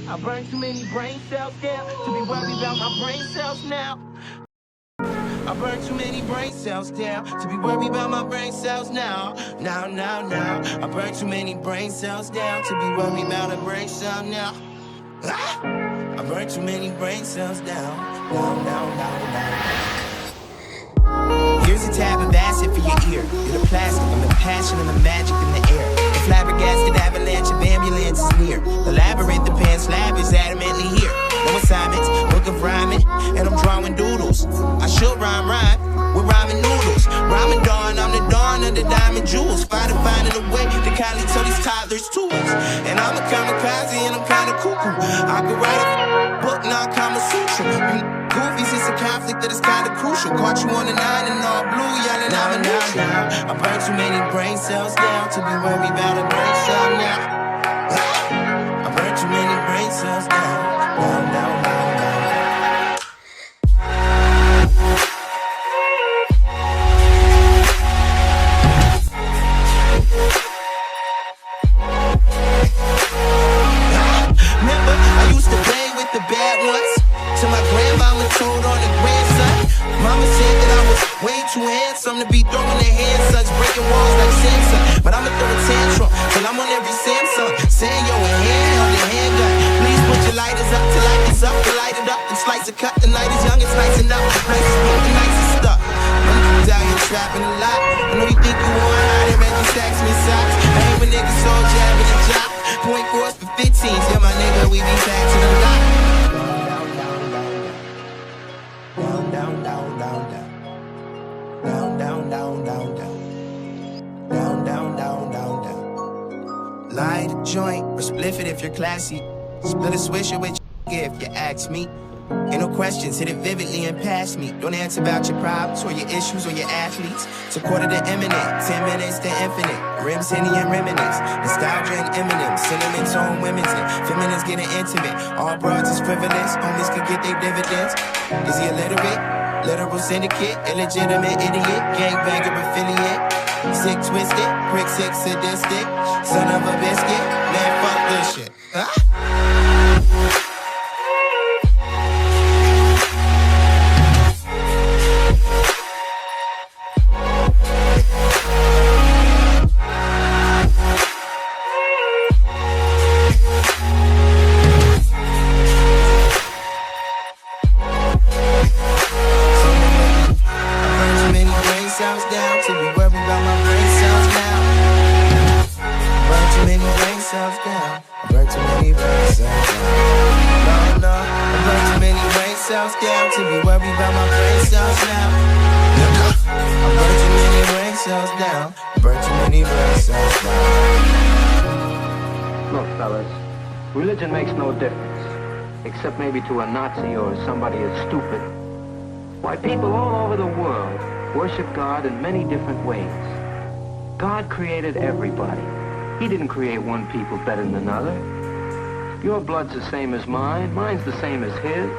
I burned too many brain cells down to be worried about my brain cells now. I burned too many brain cells down to be worried about my brain cells now. Now. I burned too many brain cells down to be worried about a brain cell now. I burned too many brain cells down. Now. Here's a tab of acid for your ear. You're the plastic, I'm the passion and the magic in the air. The flabbergasted avalanche of ambulance is near. The labyrinth, the pan slab is adamantly here. No assignments, book of rhyming, and I'm drawing doodles. I should rhyme with rhyming noodles. Ramadan, I'm the dawn of the diamond jewels. Finding a way to kindly tell these toddlers tools. And I'm a kamikaze and I'm kinda cuckoo. I could write a book, not Kama Sutra. Goofies, it's a conflict that is kinda crucial. Caught you on the 9 and all blue, yelling I'm a neutral. I burned too many brain cells down to be worried about a brain cell now. I burned too many brain cells down. Remember, I used to play with the bad ones. Till my grandmama told on the grandson. Mama said that I was way too handsome to be throwing their handsons, breaking walls like Samson. But I'ma throw a tantrum till I'm on every Samsung. Saying yo, a handheld, a handgun. Please put your lighters up till light is up, to light it up and slice it, cut. The night is young, it's nice enough. Nice is broke, the nice is stuck. I'm down here trapping a lot. I know you think you want high, they Reggie stacks me socks. I ain't a nigga so jabbing a job. Point fours for 15s, yeah my nigga, we be back to the lot. Light a joint or spliff it if you're classy. Split a swisher with your if you ask me. Ain't no questions, hit it vividly and pass me. Don't answer about your problems or your issues or your athletes. It's a quarter to imminent, 10 minutes to infinite. Rims, Henny and reminisce. Nostalgia and Eminem, cinnamon tone women's and feminists getting intimate. All broads is frivolous, homies could get their dividends. Is he illiterate? Literal syndicate, illegitimate idiot, gangbanger affiliate. Sick twisted, prick sick sadistic, son of a biscuit, man fuck this shit. Religion makes no difference, except maybe to a Nazi or somebody as stupid. Why, people all over the world worship God in many different ways. God created everybody. He didn't create one people better than another. Your blood's the same as mine, mine's the same as his.